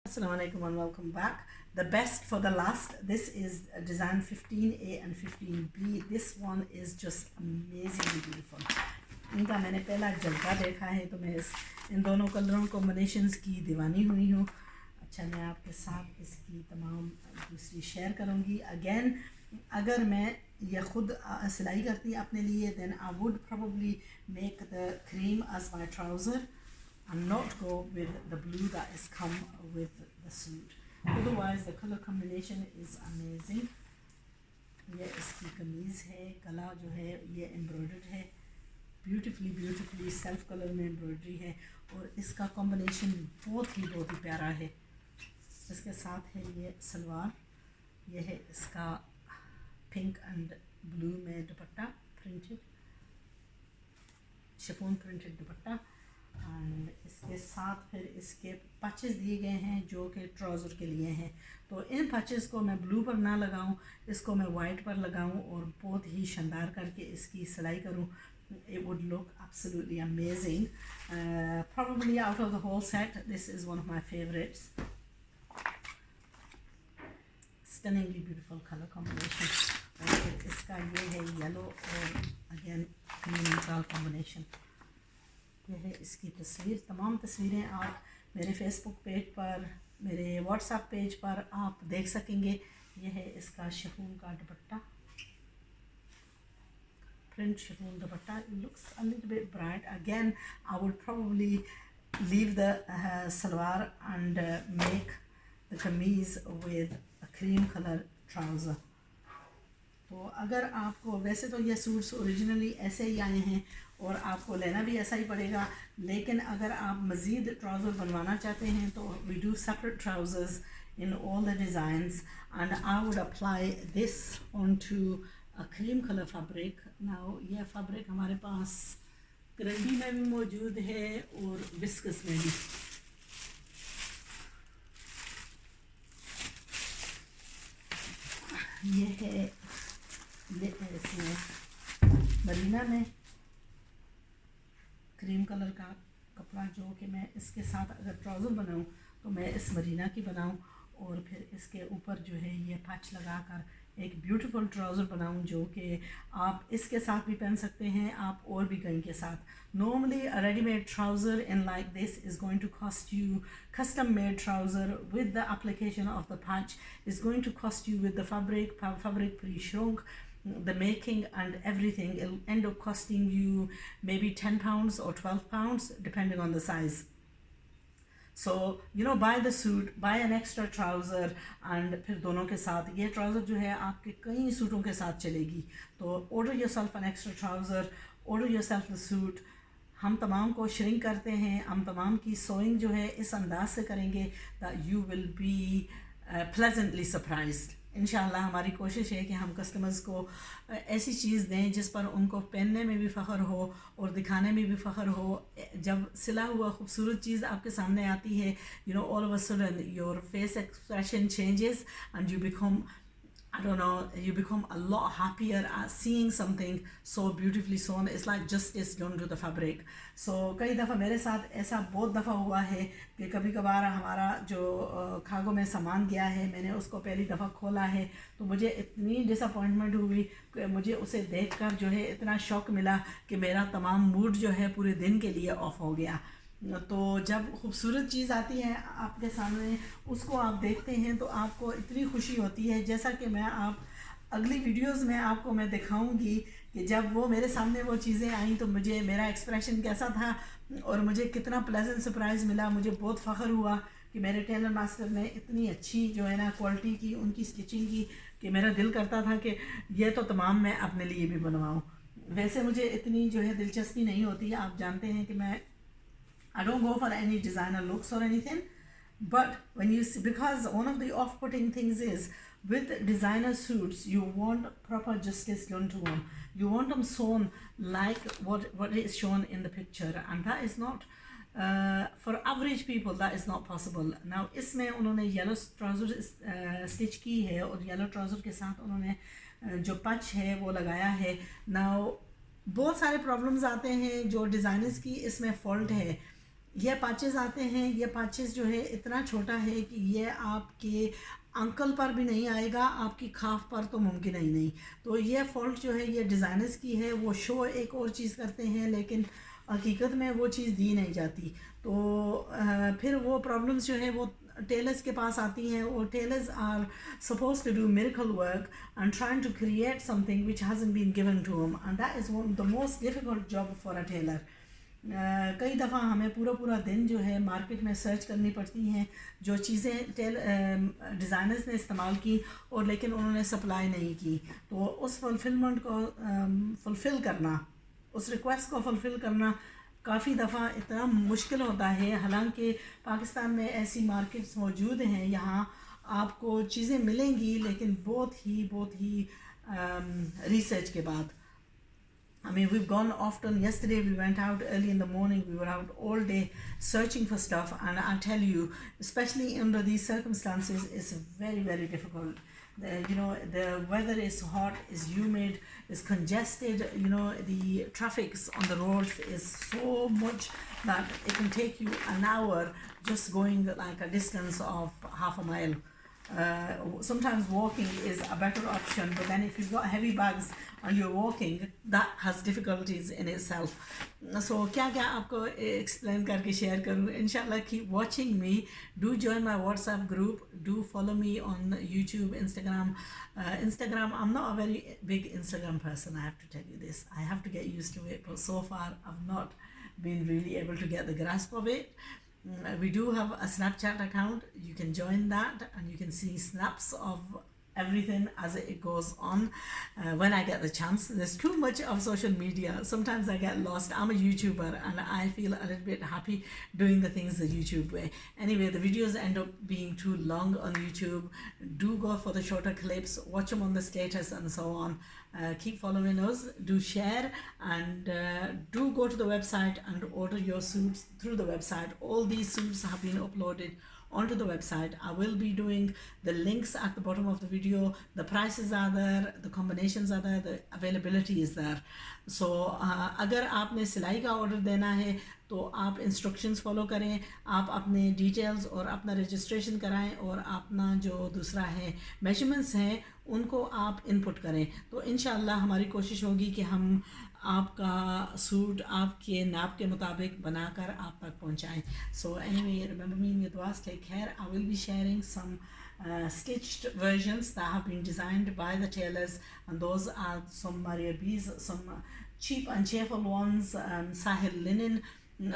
Assalamualaikum and welcome back. The best for the last. This is design 15A and 15B. This one is just amazingly beautiful. इनका मैंने पहला जलवा देखा है तो मैं इन दोनों कलरों कॉम्बिनेशंस की दीवानी हुई हूँ। अच्छा, मैं आपके साथ इसकी तमाम दूसरी शेयर करूँगी। अगेन, अगर मैं ये ख़ुद सिलाई करती अपने लिए, then I would probably make the cream as my trouser and not go with the blue that is come with the suit. Otherwise the color combination is amazing. ये इसकी कमीज़ है, गला जो है ये एम्ब्रॉयडर्ड है, ब्यूटीफुली सेल्फ कलर में embroidery है और इसका कॉम्बिनेशन बहुत ही प्यारा है। इसके साथ है ये सलवार, ये है इसका पिंक एंड ब्लू में दुपट्टा, printed chiffon printed dupatta, and इसके साथ फिर इसके पैचेस दिए गए हैं जो कि ट्राउज़र के लिए हैं। तो इन पैचेस को मैं ब्लू पर ना लगाऊं, इसको मैं वाइट पर लगाऊं और बहुत ही शानदार करके इसकी सिलाई करूं। It would look absolutely amazing. Probably out of the whole set, this is one of my favorites. Stunningly beautiful color combination. और इसका ये है येलो और अगेन ग्रीन का कॉम्बिनेशन। यह है इसकी तस्वीर। तमाम तस्वीरें आप मेरे फेसबुक पेज पर, मेरे व्हाट्सएप पेज पर आप देख सकेंगे। यह है इसका शिफॉन का दुपट्टा, print chiffon dupatta. It looks a little bit bright. Again, I would probably leave the salwar and make the kameez with a cream color trouser. तो अगर आपको, वैसे तो ये सूट्स ओरिजिनली ऐसे ही आए हैं और आपको लेना भी ऐसा ही पड़ेगा, लेकिन अगर आप मज़ीद ट्राउज़र बनवाना चाहते हैं तो we do separate trousers in all the designs and I would apply this onto a cream color fabric. Now ये फैब्रिक हमारे पास करंडी में भी मौजूद है और विस्कस में भी। ये है इसमें मरीना में क्रीम कलर का कपड़ा, जो कि मैं इसके साथ अगर ट्राउज़र बनाऊं तो मैं इस मरीना की बनाऊं और फिर इसके ऊपर जो है ये पैच लगाकर एक ब्यूटीफुल ट्राउज़र बनाऊं जो कि आप इसके साथ भी पहन सकते हैं, आप और भी कहीं के साथ। Normally a readymade trouser in like this is going to cost you, custom made trouser with the application of the patch is going to cost you with the fabric pre-shrunk, the making and everything. It'll end up costing you maybe £10 or £12 depending on the size. So buy the suit, buy an extra trouser and फिर दोनों के साथ ये trouser जो है आपके कई सूटों के साथ चलेगी। तो order yourself an extra trouser, order yourself the suit. हम तमाम को श्रिंक करते हैं, हम तमाम की सोइंग जो है इस अंदाज से करेंगे that you will be pleasantly surprised. इंशाल्लाह हमारी कोशिश है कि हम कस्टमर्स को ऐसी चीज़ दें जिस पर उनको पहनने में भी फ़ख्र हो और दिखाने में भी फ़ख्र हो। जब सिला हुआ खूबसूरत चीज़ आपके सामने आती है, all of a sudden your face expression changes and you become, you become a lot happier at seeing something so beautifully sewn. It's like justice done to the fabric. So कई दफ़ा मेरे साथ ऐसा बहुत दफ़ा हुआ है कि कभी कभार हमारा जो खागों में सामान गया है, मैंने उसको पहली दफ़ा खोला है तो मुझे इतनी डिसअपॉइंटमेंट हुई कि मुझे उसे देखकर जो है इतना शॉक मिला कि मेरा तमाम मूड जो है पूरे दिन के लिए ऑफ हो गया। तो जब खूबसूरत चीज़ आती है आपके सामने, उसको आप देखते हैं तो आपको इतनी खुशी होती है। जैसा कि मैं अगली वीडियोस में आपको मैं दिखाऊंगी कि जब वो मेरे सामने वो चीज़ें आई तो मुझे मेरा एक्सप्रेशन कैसा था और मुझे कितना प्लेजेंट सरप्राइज़ मिला। मुझे बहुत फ़ख्र हुआ कि मेरे टेलर मास्टर ने इतनी अच्छी जो है ना क्वालिटी की उनकी स्टिचिंग की कि मेरा दिल करता था कि ये तो तमाम मैं अपने लिए भी बनवाऊँ। वैसे मुझे इतनी जो है दिलचस्पी नहीं होती, आप जानते हैं कि I don't go for any designer looks or anything, but when you see, because one of the off-putting things is with designer suits, you want proper justice done to them. You want them sewn like what is shown in the picture, and that is not for average people. That is not possible. Now, इसमें उन्होंने yellow trouser stitch की है और yellow trouser के साथ उन्होंने जो patch है वो लगाया है। Now बहुत सारे प्रॉब्लम्स आते हैं जो डिज़ाइनर्स की इसमें फॉल्ट है। ये पैचेस आते हैं, ये पैचेस जो है इतना छोटा है कि ये आपके अंकल पर भी नहीं आएगा, आपकी खाफ पर तो मुमकिन ही नहीं। तो ये फॉल्ट जो है ये डिज़ाइनर्स की है, वो शो एक और चीज़ करते हैं लेकिन हकीकत में वो चीज़ दी नहीं जाती। तो फिर वो प्रॉब्लम्स जो है वो टेलर्स के पास आती हैं, और tailors are suppose to do miracle work and trying to create something which hasn't been given to him, and that is one the most difficult job for a tailor. कई दफ़ा हमें पूरा दिन जो है मार्केट में सर्च करनी पड़ती हैं जो चीज़ें डिज़ाइनर्स ने इस्तेमाल की और लेकिन उन्होंने सप्लाई नहीं की। तो उस फुलफिलमेंट को फुलफ़िल करना, उस रिक्वेस्ट को फुलफ़िल करना काफ़ी दफ़ा इतना मुश्किल होता है। हालांकि पाकिस्तान में ऐसी मार्केट्स मौजूद हैं, यहाँ आपको चीज़ें मिलेंगी लेकिन बहुत ही रिसर्च के बाद। I mean, we've gone often. Yesterday we went out early in the morning. We were out all day searching for stuff, and I tell you, especially under these circumstances, it's very difficult. The weather is hot, is humid, is congested. The traffic on the roads is so much that it can take you an hour just going like a distance of half a mile. Sometimes walking is a better option, but then if you've got heavy bags and you're walking, that has difficulties in itself. So क्या आपको explain करके share करूँ? Inshallah, keep watching me. Do join my WhatsApp group. Do follow me on YouTube, Instagram. Instagram, I'm not a very big Instagram person, I have to tell you this. I have to get used to it, but so far I've not been really able to get the grasp of it. We do have a Snapchat account. You can join that and you can see snaps of everything as it goes on when I get the chance. There's too much of social media. Sometimes I get lost. I'm a YouTuber and I feel a little bit happy doing the things the YouTube way. Anyway, the videos end up being too long on YouTube. Do go for the shorter clips, watch them on the status and so on. Keep following us, do share, and do go to the website and order your suits through the website. All these suits have been uploaded onto the website. I will be doing the links at the bottom of the video. The prices are there, the combinations are there, the availability is there. So अगर आपने सिलाई का order देना है तो आप instructions follow करें, आप अपने डिटेल्स और अपना रजिस्ट्रेशन कराएं और अपना जो दूसरा है मेजरमेंट्स हैं उनको आप इनपुट करें। तो इंशाल्लाह हमारी कोशिश होगी कि हम आपका सूट आपके नाप के मुताबिक बनाकर आप तक पहुंचाएं। So anyway, remember me in your duas, take care. I will be sharing some stitched versions that have been designed by the tailors, and those are some Maria B's, some cheap and cheerful ones, Sahel linen,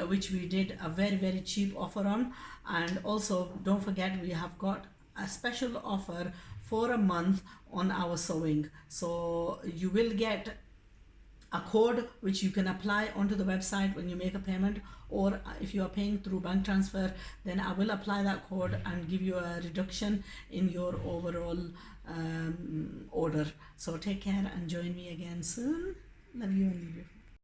which we did a very cheap offer on. And also don't forget we have got a special offer for a month on our sewing. So you will get a code which you can apply onto the website when you make a payment, or if you are paying through bank transfer, then I will apply that code and give you a reduction in your overall order. So take care and join me again soon. Love you and leave you.